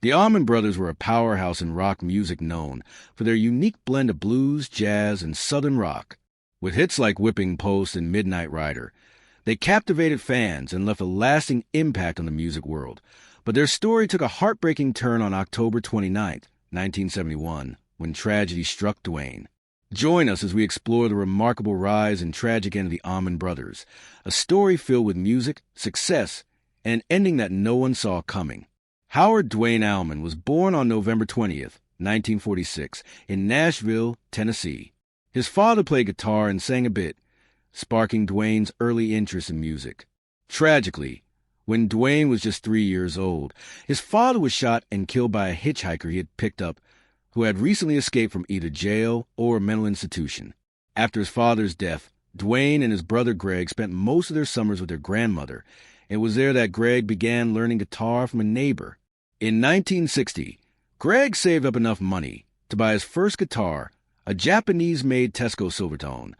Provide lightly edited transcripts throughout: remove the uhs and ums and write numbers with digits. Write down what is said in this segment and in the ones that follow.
The Allman Brothers were a powerhouse in rock music known for their unique blend of blues, jazz, and southern rock. With hits like Whipping Post and Midnight Rider, they captivated fans and left a lasting impact on the music world. But their story took a heartbreaking turn on October 29, 1971, when tragedy struck Duane. Join us as we explore the remarkable rise and tragic end of the Allman Brothers, a story filled with music, success, and an ending that no one saw coming. Howard Duane Allman was born on November 20th, 1946, in Nashville, Tennessee. His father played guitar and sang a bit, sparking Duane's early interest in music. Tragically, when Duane was just 3 years old, his father was shot and killed by a hitchhiker he had picked up who had recently escaped from either jail or a mental institution. After his father's death, Duane and his brother Greg spent most of their summers with their grandmother. It was there that Greg began learning guitar from a neighbor. In 1960, Greg saved up enough money to buy his first guitar, a Japanese-made Tesco Silvertone,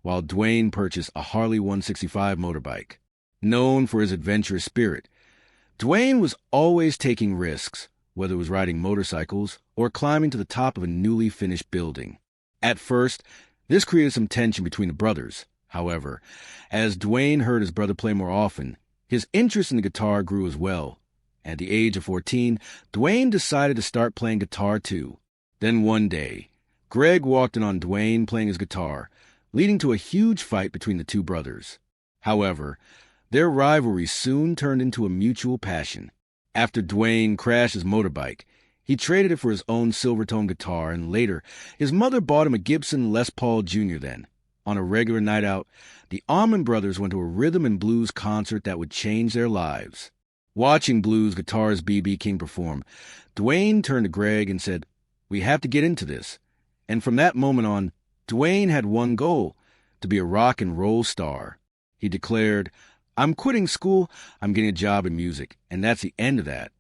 while Duane purchased a Harley 165 motorbike. Known for his adventurous spirit, Duane was always taking risks, whether it was riding motorcycles or climbing to the top of a newly finished building. At first, this created some tension between the brothers. However, as Duane heard his brother play more often, his interest in the guitar grew as well. At the age of 14, Duane decided to start playing guitar too. Then one day, Greg walked in on Duane playing his guitar, leading to a huge fight between the two brothers. However, their rivalry soon turned into a mutual passion. After Duane crashed his motorbike, he traded it for his own Silvertone guitar, and later, his mother bought him a Gibson Les Paul Jr. then. On a regular night out, the Allman Brothers went to a rhythm and blues concert that would change their lives. Watching blues guitarist B.B. King perform, Duane turned to Greg and said, "We have to get into this." And from that moment on, Duane had one goal, to be a rock and roll star. He declared, "I'm quitting school, I'm getting a job in music, and that's the end of that."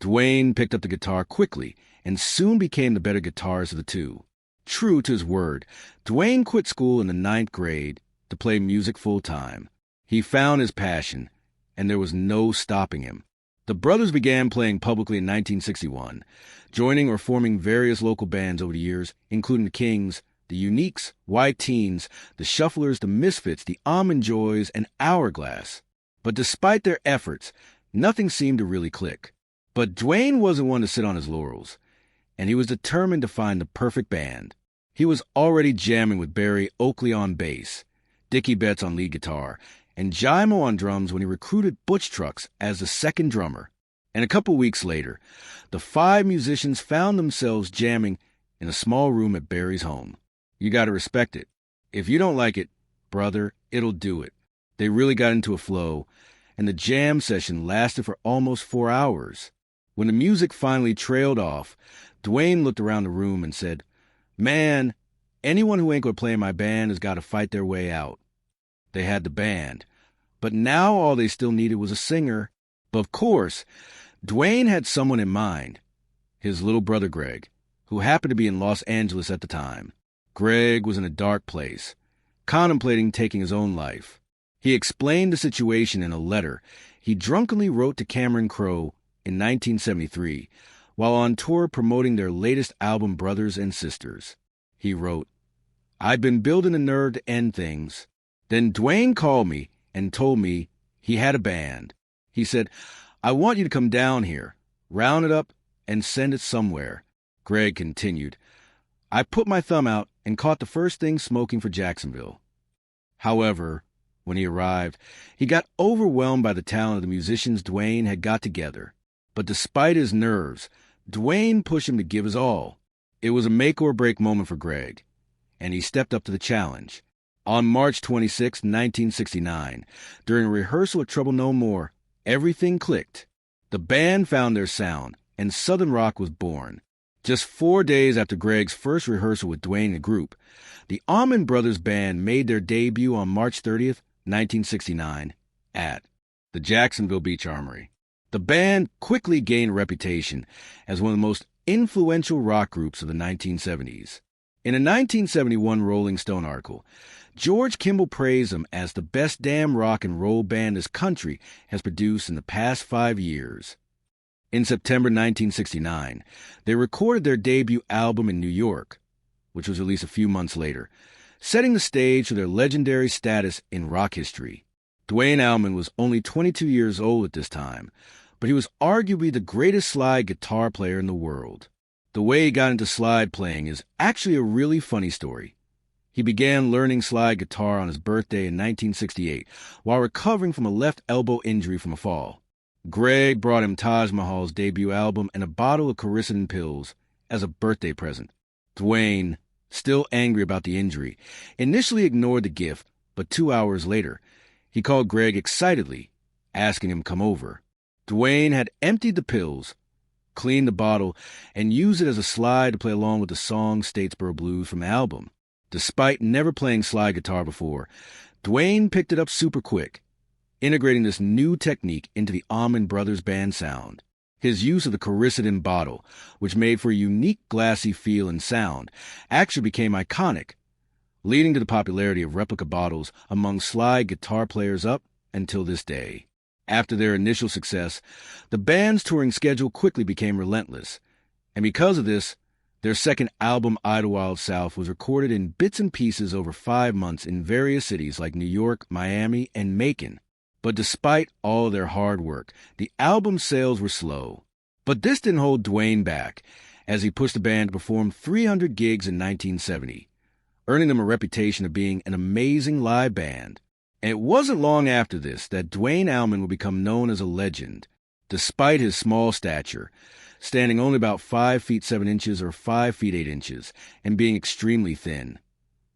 Duane picked up the guitar quickly and soon became the better guitarist of the two. True to his word, Duane quit school in the 9th grade to play music full-time. He found his passion, and there was no stopping him. The brothers began playing publicly in 1961, joining or forming various local bands over the years, including the Kings, the Uniques, White Teens, the Shufflers, the Misfits, the Almond Joys, and Hourglass. But despite their efforts, nothing seemed to really click. But Duane wasn't one to sit on his laurels, and he was determined to find the perfect band. He was already jamming with Barry Oakley on bass, Dickie Betts on lead guitar, and Jimo on drums when he recruited Butch Trucks as the second drummer. And a couple weeks later, the 5 musicians found themselves jamming in a small room at Barry's home. You gotta respect it. If you don't like it, brother, it'll do it. They really got into a flow, and the jam session lasted for almost 4 hours. When the music finally trailed off, Duane looked around the room and said, "Man, anyone who ain't gonna play in my band has got to fight their way out." They had the band, but now all they still needed was a singer. But of course, Duane had someone in mind, his little brother Greg, who happened to be in Los Angeles at the time. Greg was in a dark place, contemplating taking his own life. He explained the situation in a letter he drunkenly wrote to Cameron Crowe in 1973, while on tour promoting their latest album, Brothers and Sisters. He wrote, "I've been building a nerve to end things. Then Duane called me and told me he had a band. He said, 'I want you to come down here, round it up, and send it somewhere.'" Greg continued, "I put my thumb out and caught the first thing smoking for Jacksonville." However, when he arrived, he got overwhelmed by the talent of the musicians Duane had got together. But despite his nerves, Duane pushed him to give his all. It was a make-or-break moment for Greg, and he stepped up to the challenge. On March 26, 1969, during a rehearsal at Trouble No More, everything clicked. The band found their sound, and Southern rock was born. Just 4 days after Greg's first rehearsal with Duane and the group, the Allman Brothers Band made their debut on March 30th, 1969, at the Jacksonville Beach Armory. The band quickly gained a reputation as one of the most influential rock groups of the 1970s. In a 1971 Rolling Stone article, George Kimball praised them as the best damn rock and roll band this country has produced in the past 5 years. In September 1969, they recorded their debut album in New York, which was released a few months later, setting the stage for their legendary status in rock history. Duane Allman was only 22 years old at this time, but he was arguably the greatest slide guitar player in the world. The way he got into slide playing is actually a really funny story. He began learning slide guitar on his birthday in 1968 while recovering from a left elbow injury from a fall. Greg brought him Taj Mahal's debut album and a bottle of quercetin pills as a birthday present. Duane, still angry about the injury, initially ignored the gift, but 2 hours later, he called Greg excitedly, asking him to come over. Duane had emptied the pills, cleaned the bottle, and used it as a slide to play along with the song Statesboro Blues from the album. Despite never playing slide guitar before, Duane picked it up super quick, integrating this new technique into the Allman Brothers Band sound. His use of the quercetin bottle, which made for a unique glassy feel and sound, actually became iconic, leading to the popularity of replica bottles among slide guitar players up until this day. After their initial success, the band's touring schedule quickly became relentless, and because of this, their second album, Idlewild South, was recorded in bits and pieces over 5 months in various cities like New York, Miami, and Macon. But despite all their hard work, the album sales were slow. But this didn't hold Duane back, as he pushed the band to perform 300 gigs in 1970, earning them a reputation of being an amazing live band. And it wasn't long after this that Duane Allman would become known as a legend, despite his small stature, standing only about 5 feet 7 inches or 5 feet 8 inches, and being extremely thin.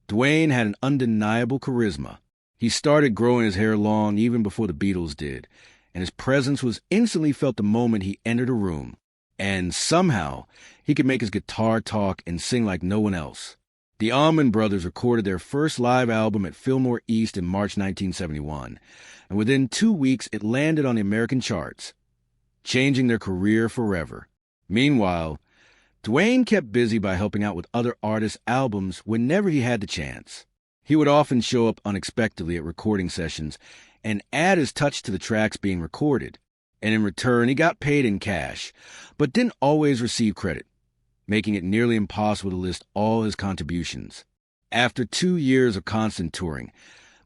Duane had an undeniable charisma. He started growing his hair long even before the Beatles did, and his presence was instantly felt the moment he entered a room. And somehow, he could make his guitar talk and sing like no one else. The Allman Brothers recorded their first live album at Fillmore East in March 1971, and within 2 weeks it landed on the American charts, changing their career forever. Meanwhile, Duane kept busy by helping out with other artists' albums whenever he had the chance. He would often show up unexpectedly at recording sessions and add his touch to the tracks being recorded, and in return he got paid in cash, but didn't always receive credit, making it nearly impossible to list all his contributions. After 2 years of constant touring,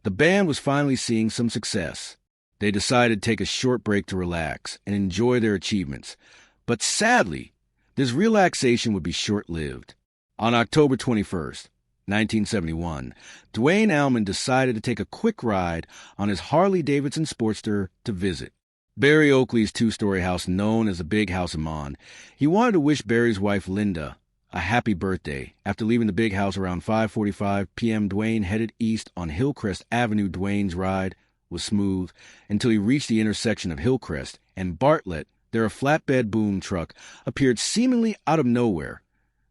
the band was finally seeing some success. They decided to take a short break to relax and enjoy their achievements, but sadly, this relaxation would be short-lived. On October 21st, 1971, Duane Allman decided to take a quick ride on his Harley-Davidson Sportster to visit Barry Oakley's 2-story house known as the Big House of Mon. He wanted to wish Barry's wife Linda a happy birthday. After leaving the big house around 5:45 p.m., Duane headed east on Hillcrest Avenue. Duane's ride was smooth until he reached the intersection of Hillcrest and Bartlett. There a flatbed boom truck appeared seemingly out of nowhere.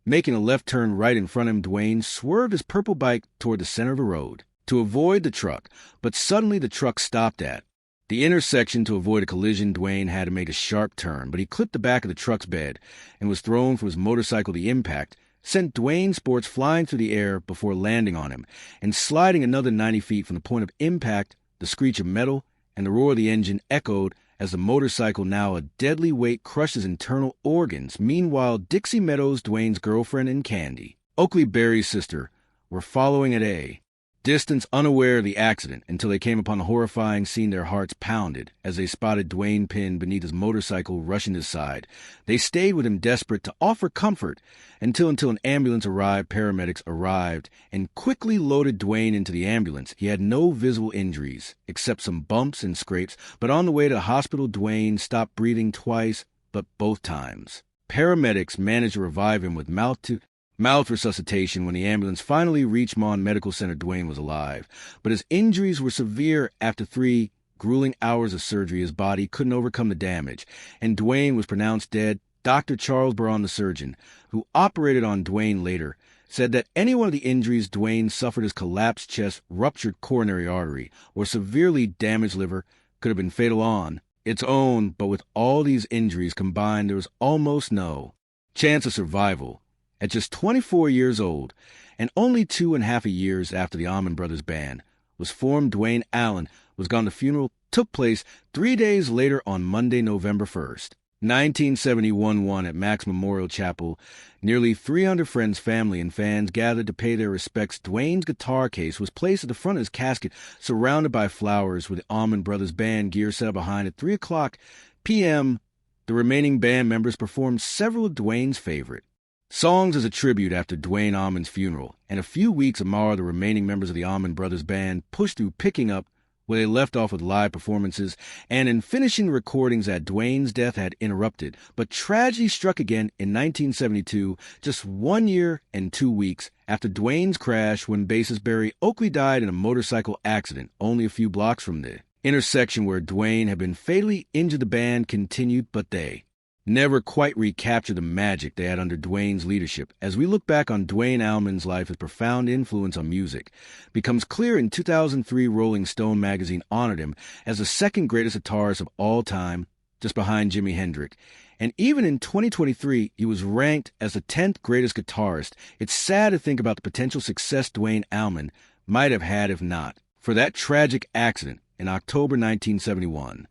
Making a left turn right in front of him, Duane swerved his purple bike toward the center of the road to avoid the truck, but suddenly the truck stopped at the intersection. To avoid a collision, Duane had to make a sharp turn, but he clipped the back of the truck's bed and was thrown from his motorcycle. The impact sent Duane's sports flying through the air before landing on him and sliding another 90 feet from the point of impact. The screech of metal and the roar of the engine echoed as the motorcycle, now a deadly weight, crushed his internal organs. Meanwhile, Dixie Meadows, Duane's girlfriend, and Candy, Oakley Barry's sister, were following at a distance, unaware of the accident, until they came upon the horrifying scene. Their hearts pounded as they spotted Duane pinned beneath his motorcycle, rushing to his side. They stayed with him, desperate to offer comfort, until an ambulance arrived. Paramedics arrived and quickly loaded Duane into the ambulance. He had no visible injuries, except some bumps and scrapes, but on the way to the hospital, Duane stopped breathing twice, but both times paramedics managed to revive him with mouth resuscitation. When the ambulance finally reached Mon Medical Center, Duane was alive, but his injuries were severe. After 3 grueling hours of surgery, his body couldn't overcome the damage, and Duane was pronounced dead. Dr. Charles Braun, the surgeon, who operated on Duane later, said that any one of the injuries Duane suffered, his collapsed chest, ruptured coronary artery, or severely damaged liver, could have been fatal on its own, but with all these injuries combined, there was almost no chance of survival. At just 24 years old, and only 2.5 years after the Allman Brothers Band was formed, Duane Allman was gone. The funeral took place 3 days later on Monday, November 1st. 1971 at Max Memorial Chapel, nearly 300 friends, family, and fans gathered to pay their respects. Duane's guitar case was placed at the front of his casket, surrounded by flowers, with the Allman Brothers Band gear set up behind. At 3 o'clock p.m., the remaining band members performed several of Duane's favorite songs as a tribute after Duane Allman's funeral, and a few weeks more, the remaining members of the Allman Brothers Band pushed through, picking up where they left off with live performances, and in finishing the recordings that Duane's death had interrupted. But tragedy struck again in 1972, just 1 year and 2 weeks after Duane's crash, when bassist Barry Oakley died in a motorcycle accident only a few blocks from the intersection where Duane had been fatally injured. The band continued, but they never quite recaptured the magic they had under Duane's leadership. As we look back on Duane Allman's life, his profound influence on music becomes clear. In 2003, Rolling Stone magazine honored him as the second greatest guitarist of all time, just behind Jimi Hendrix. And even in 2023, he was ranked as the 10th greatest guitarist. It's sad to think about the potential success Duane Allman might have had if not for that tragic accident in October 1971.